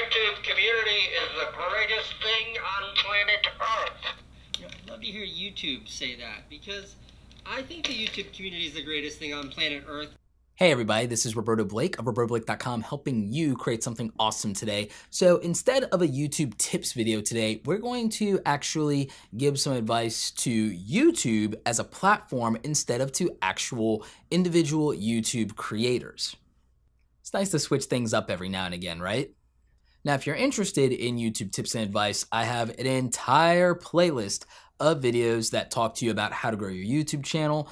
YouTube community is the greatest thing on planet Earth. I'd love to hear YouTube say that, because I think the YouTube community is the greatest thing on planet Earth. Hey everybody, this is Roberto Blake of RobertoBlake.com, helping you create something awesome today. So instead of a YouTube tips video today, we're going to actually give some advice to YouTube as a platform instead of to actual individual YouTube creators. It's nice to switch things up every now and again, right? Now, if you're interested in YouTube tips and advice, I have an entire playlist of videos that talk to you about how to grow your YouTube channel.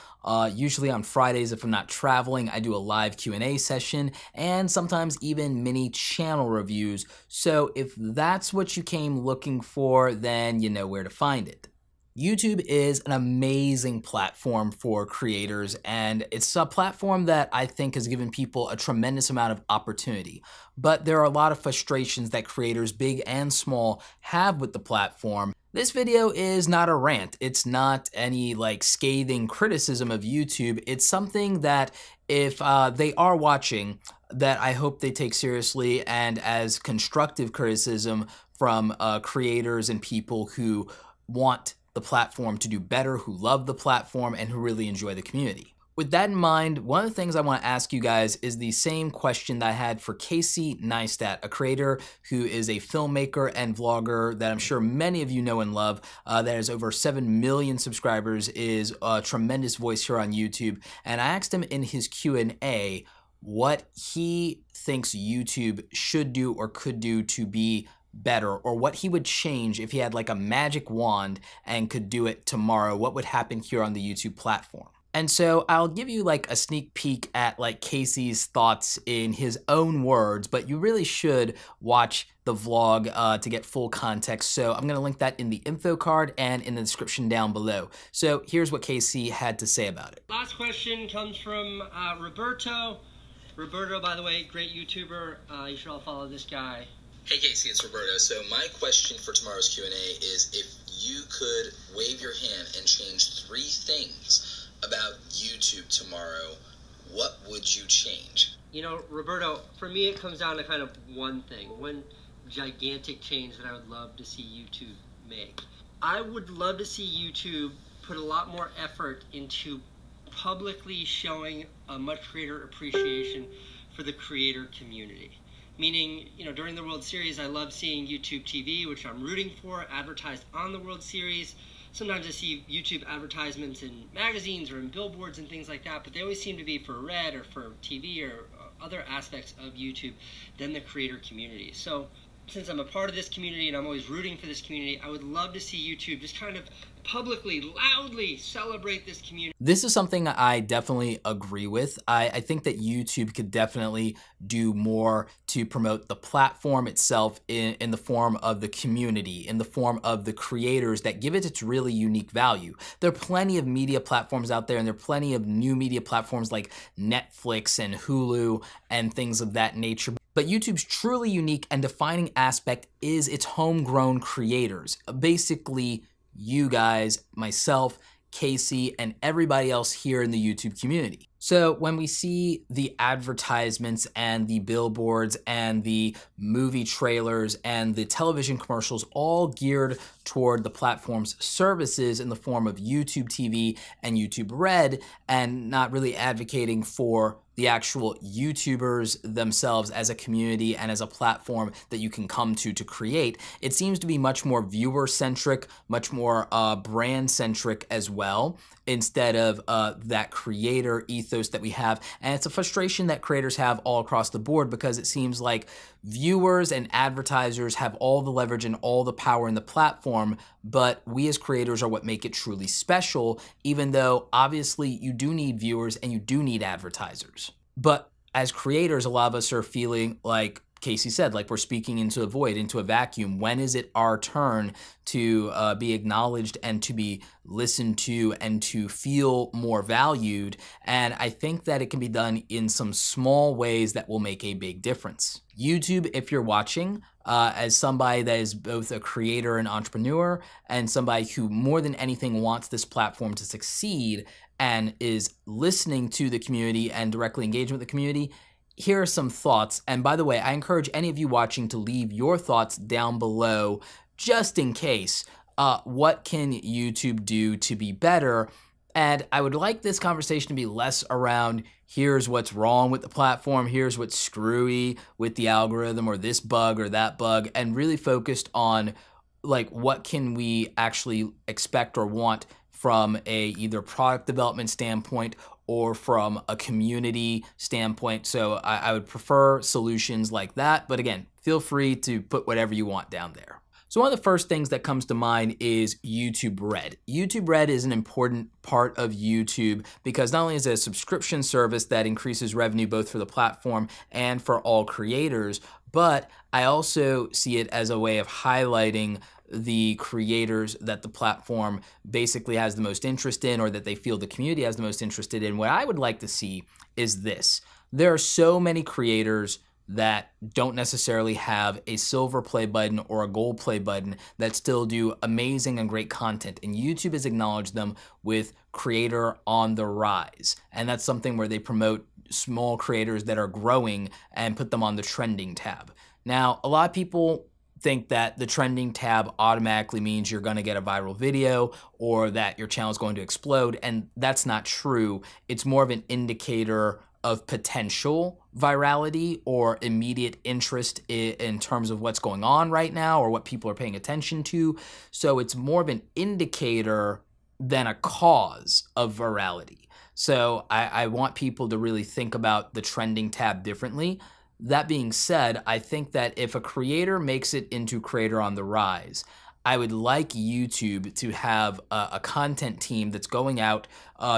Usually on Fridays, if I'm not traveling, I do a live Q&A session and sometimes even mini channel reviews. So if that's what you came looking for, then you know where to find it. YouTube is an amazing platform for creators, and it's a platform that I think has given people a tremendous amount of opportunity. But there are a lot of frustrations that creators, big and small, have with the platform. This video is not a rant. It's not any like scathing criticism of YouTube. It's something that if they are watching, that I hope they take seriously and as constructive criticism from creators and people who want the platform to do better, who love the platform, and who really enjoy the community. With that in mind, one of the things I want to ask you guys is the same question that I had for Neistat, a creator who is a filmmaker and vlogger that I'm sure many of you know and love, that has over 7 million subscribers, is a tremendous voice here on YouTube. And I asked him in his Q&A what he thinks YouTube should do or could do to be better, or what he would change if he had like a magic wand and could do it tomorrow. What would happen here on the YouTube platform? And so I'll give you like a sneak peek at like Casey's thoughts in his own words, but you really should watch the vlog to get full context. So I'm gonna link that in the info card and in the description down below. So here's what Casey had to say about it. Last question comes from Roberto. Roberto, by the way, great YouTuber. You should all follow this guy. Hey Casey, it's Roberto. So my question for tomorrow's Q&A is if you could wave your hand and change 3 things about YouTube tomorrow, what would you change? You know, Roberto, for me it comes down to kind of one thing, one gigantic change that I would love to see YouTube make. I would love to see YouTube put a lot more effort into publicly showing a much greater appreciation for the creator community. Meaning, you know, during the World Series, I love seeing YouTube TV, which I'm rooting for, advertised on the World Series. Sometimes I see YouTube advertisements in magazines or in billboards and things like that, but they always seem to be for Red or for TV or other aspects of YouTube than the creator community. So since I'm a part of this community and I'm always rooting for this community, I would love to see YouTube just kind of publicly, loudly celebrate this community. This is something I definitely agree with. I think that YouTube could definitely do more to promote the platform itself in the form of the community, in the form of the creators that give it its really unique value. There are plenty of media platforms out there, and there are plenty of new media platforms like Netflix and Hulu and things of that nature. But YouTube's truly unique and defining aspect is its homegrown creators. Basically, you guys, myself, Casey, and everybody else here in the YouTube community. So when we see the advertisements and the billboards and the movie trailers and the television commercials all geared toward the platform's services in the form of YouTube TV and YouTube Red, and not really advocating for the actual YouTubers themselves as a community and as a platform that you can come to create, it seems to be much more viewer-centric, much more brand-centric as well, instead of that creator ethos that we have. And it's a frustration that creators have all across the board, because it seems like viewers and advertisers have all the leverage and all the power in the platform, but we as creators are what make it truly special, even though obviously you do need viewers and you do need advertisers. But as creators, a lot of us are feeling like Casey said, like we're speaking into a void, into a vacuum. When is it our turn to be acknowledged and to be listened to and to feel more valued? And I think that it can be done in some small ways that will make a big difference. YouTube, if you're watching, as somebody that is both a creator and entrepreneur, and somebody who more than anything wants this platform to succeed and is listening to the community and directly engaging with the community, here are some thoughts. And by the way, I encourage any of you watching to leave your thoughts down below just in case. What can YouTube do to be better? And I would like this conversation to be less around here's what's wrong with the platform, here's what's screwy with the algorithm or this bug or that bug, and really focused on like what can we actually expect or want from a either product development standpoint or from a community standpoint. So I would prefer solutions like that. But again, feel free to put whatever you want down there. So one of the first things that comes to mind is YouTube Red. YouTube Red is an important part of YouTube because not only is it a subscription service that increases revenue both for the platform and for all creators, but I also see it as a way of highlighting the creators that the platform basically has the most interest in, or that they feel the community has the most interested in. What I would like to see is this. There are so many creators that don't necessarily have a silver play button or a gold play button that still do amazing and great content. And YouTube has acknowledged them with Creator on the Rise. And that's something where they promote small creators that are growing and put them on the trending tab. Now, a lot of people think that the trending tab automatically means you're going to get a viral video or that your channel is going to explode, and that's not true. It's more of an indicator of potential virality or immediate interest in terms of what's going on right now or what people are paying attention to. So it's more of an indicator than a cause of virality. So I want people to really think about the trending tab differently. That being said, I think that if a creator makes it into Creator on the Rise, I would like YouTube to have a content team that's going out,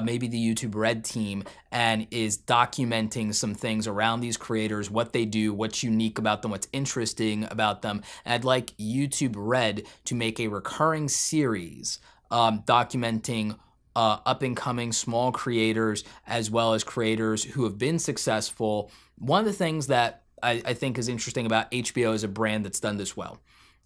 maybe the YouTube Red team, and is documenting some things around these creators, what they do, what's unique about them, what's interesting about them. And I'd like YouTube Red to make a recurring series documenting up-and-coming small creators as well as creators who have been successful. One of the things that I think is interesting about HBO as a brand that's done this well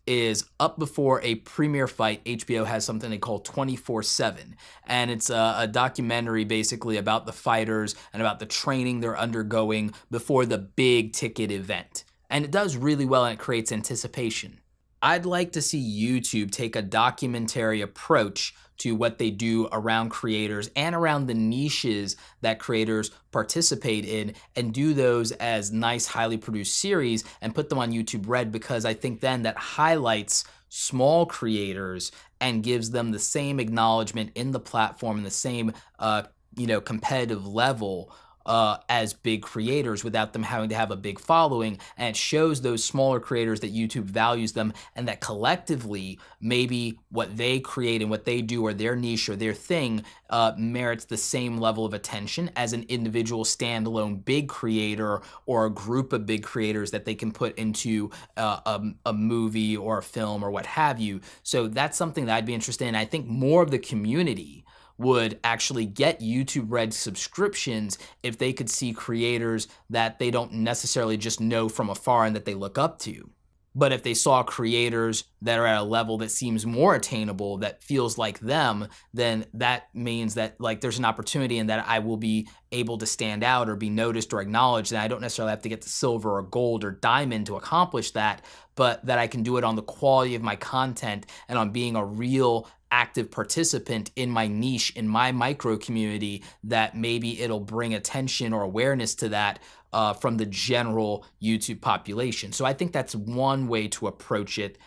is up before a premiere fight, HBO has something they call 24/7. And it's a documentary basically about the fighters and about the training they're undergoing before the big ticket event. And it does really well and it creates anticipation. I'd like to see YouTube take a documentary approach to what they do around creators and around the niches that creators participate in, and do those as nice, highly produced series and put them on YouTube Red, because I think then that highlights small creators and gives them the same acknowledgement in the platform and the same competitive level as big creators without them having to have a big following. And it shows those smaller creators that YouTube values them, and that collectively maybe what they create and what they do or their niche or their thing merits the same level of attention as an individual standalone big creator or a group of big creators that they can put into a movie or a film or what have you. So that's something that I'd be interested in. I think more of the community would actually get YouTube Red subscriptions if they could see creators that they don't necessarily just know from afar and that they look up to. But if they saw creators that are at a level that seems more attainable, that feels like them, then that means that like there's an opportunity and that I will be able to stand out or be noticed or acknowledged. And I don't necessarily have to get to silver or gold or diamond to accomplish that, but that I can do it on the quality of my content and on being a real active participant in my niche, in my micro community, that maybe it'll bring attention or awareness to that from the general YouTube population. So I think that's one way to approach it.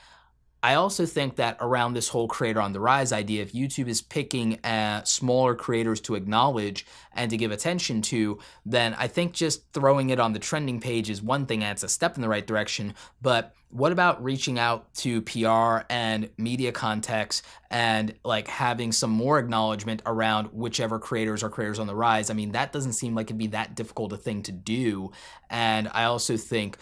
I also think that around this whole Creator on the Rise idea, if YouTube is picking smaller creators to acknowledge and to give attention to, then I think just throwing it on the trending page is one thing, and it's a step in the right direction. But what about reaching out to PR and media contacts and like having some more acknowledgement around whichever creators are creators on the rise? I mean, that doesn't seem like it'd be that difficult a thing to do. And I also think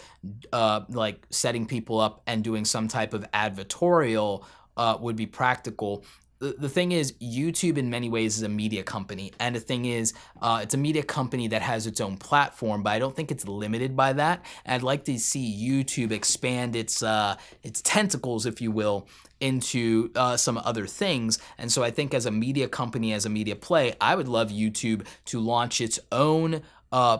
like setting people up and doing some type of advertorial would be practical. The thing is, YouTube in many ways is a media company, and the thing is, it's a media company that has its own platform, but I don't think it's limited by that. And I'd like to see YouTube expand its tentacles, if you will, into some other things. And so I think as a media company, as a media play, I would love YouTube to launch its own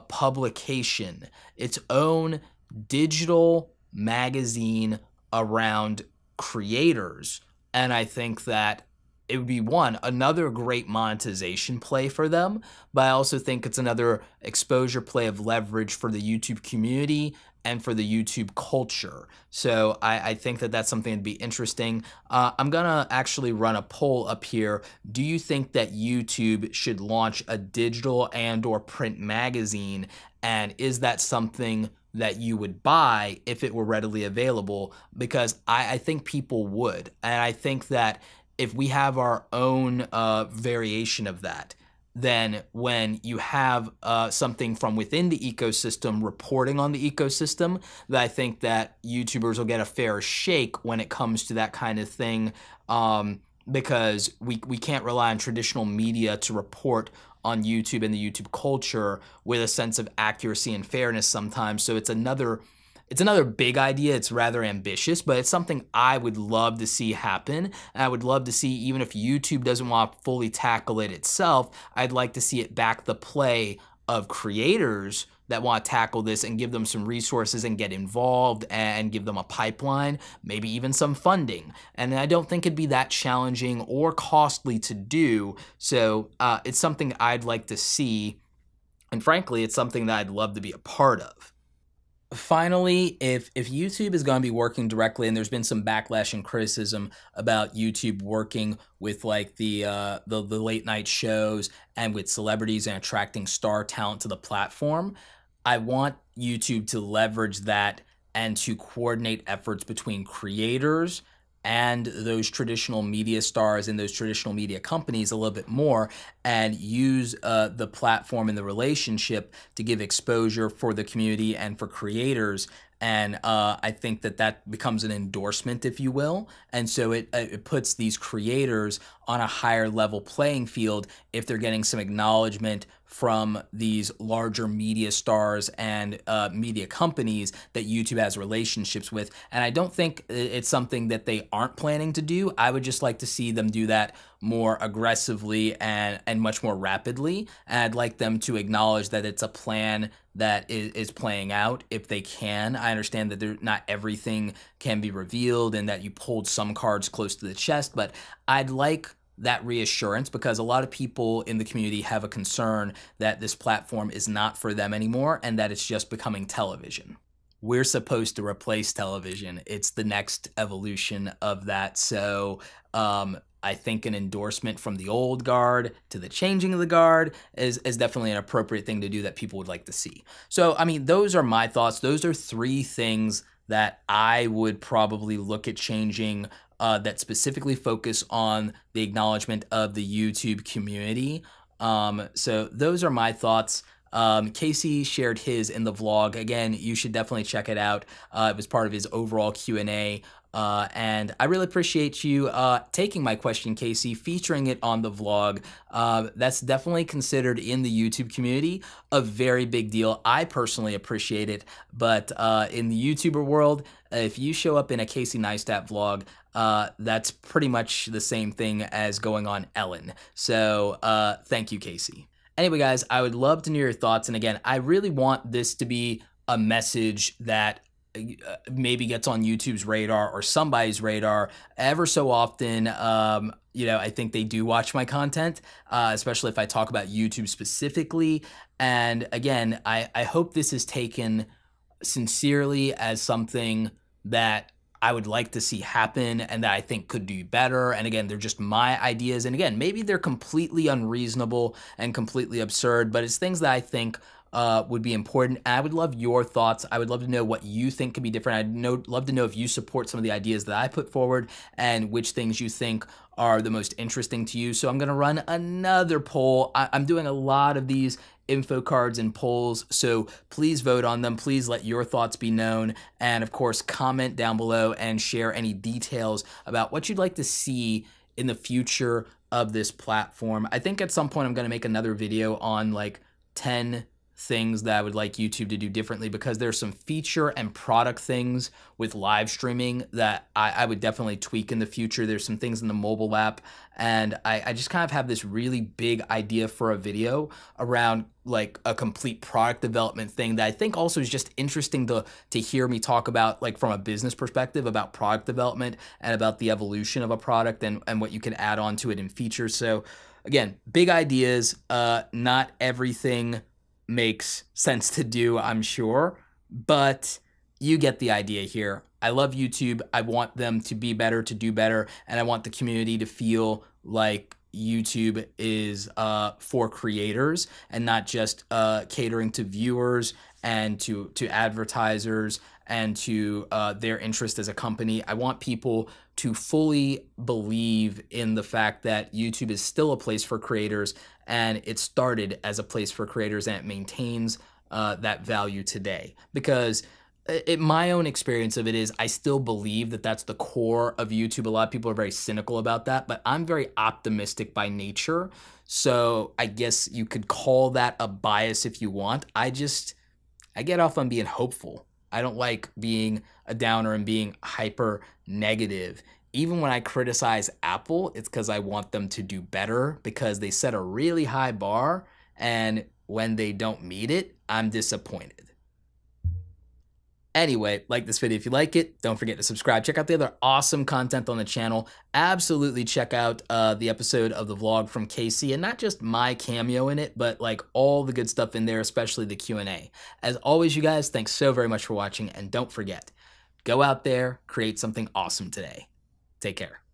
publication, its own digital magazine around creators. And I think that it would be another great monetization play for them, but I also think it's another exposure play of leverage for the YouTube community and for the YouTube culture. So I think that that's something that'd be interesting. I'm gonna actually run a poll up here. Do you think that YouTube should launch a digital and/or print magazine? And is that something that you would buy if it were readily available? Because I think people would. And I think that if we have our own variation of that, then when you have something from within the ecosystem reporting on the ecosystem, that I think that YouTubers will get a fair shake when it comes to that kind of thing, because we can't rely on traditional media to report on YouTube and the YouTube culture with a sense of accuracy and fairness sometimes. So it's another big idea. It's rather ambitious, but it's something I would love to see happen. And I would love to see, even if YouTube doesn't want to fully tackle it itself, I'd like to see it back the play of creators that want to tackle this and give them some resources and get involved and give them a pipeline, maybe even some funding. And I don't think it'd be that challenging or costly to do. So it's something I'd like to see. And frankly, it's something that I'd love to be a part of. Finally, if YouTube is going to be working directly, and there's been some backlash and criticism about YouTube working with like the late night shows and with celebrities and attracting star talent to the platform, I want YouTube to leverage that and to coordinate efforts between creators and those traditional media stars and those traditional media companies a little bit more, and use the platform and the relationship to give exposure for the community and for creators. And I think that becomes an endorsement, if you will. And so it puts these creators on a higher level playing field if they're getting some acknowledgement from these larger media stars and media companies that YouTube has relationships with. And I don't think it's something that they aren't planning to do. I would just like to see them do that more aggressively and much more rapidly. And I'd like them to acknowledge that it's a plan that is playing out if they can. I understand that not everything can be revealed and that you pulled some cards close to the chest, but I'd like that reassurance, because a lot of people in the community have a concern that this platform is not for them anymore and that it's just becoming television. We're supposed to replace television. It's the next evolution of that. So I think an endorsement from the old guard to the changing of the guard is definitely an appropriate thing to do that people would like to see. So, I mean, those are my thoughts. Those are 3 things that I would probably look at changing that specifically focus on the acknowledgement of the YouTube community. So those are my thoughts. Casey shared his in the vlog. Again, you should definitely check it out. It was part of his overall Q&A. And I really appreciate you taking my question, Casey, featuring it on the vlog. That's definitely considered in the YouTube community a very big deal. I personally appreciate it, but in the YouTuber world, if you show up in a Casey Neistat vlog, that's pretty much the same thing as going on Ellen. So thank you, Casey. Anyway, guys, I would love to know your thoughts. And again, I really want this to be a message that maybe gets on YouTube's radar or somebody's radar ever so often. I think they do watch my content, especially if I talk about YouTube specifically. And again, I hope this is taken sincerely as something that I would like to see happen and that I think could do better. And again, they're just my ideas. And again, maybe they're completely unreasonable and completely absurd, but it's things that I think would be important. And I would love your thoughts. I would love to know what you think could be different. Love to know if you support some of the ideas that I put forward and which things you think are the most interesting to you. So I'm going to run another poll. I'm doing a lot of these info cards and polls, so please vote on them. Please let your thoughts be known. And of course, comment down below and share any details about what you'd like to see in the future of this platform. I think at some point I'm going to make another video on like 10 things that I would like YouTube to do differently, because there's some feature and product things with live streaming that I would definitely tweak in the future. There's some things in the mobile app, and I just kind of have this really big idea for a video around like a complete product development thing that I think also is just interesting to hear me talk about, like from a business perspective, about product development and about the evolution of a product and what you can add on to it in features. So again, big ideas. Not everything makes sense to do, I'm sure, but you get the idea here. I love YouTube. I want them to be better, to do better, and I want the community to feel like YouTube is for creators and not just catering to viewers and to advertisers and to their interest as a company. I want people to fully believe in the fact that YouTube is still a place for creators, and it started as a place for creators, and it maintains that value today. Because my own experience of it is I still believe that that's the core of YouTube. A lot of people are very cynical about that, but I'm very optimistic by nature. So I guess you could call that a bias if you want. I get off on being hopeful. I don't like being a downer and being hyper negative. Even when I criticize Apple, it's because I want them to do better, because they set a really high bar, and when they don't meet it, I'm disappointed. Anyway, like this video if you like it. Don't forget to subscribe. Check out the other awesome content on the channel. Absolutely check out the episode of the vlog from Casey, and not just my cameo in it, but like all the good stuff in there, especially the Q&A. As always, you guys, thanks so very much for watching, and don't forget, go out there, create something awesome today. Take care.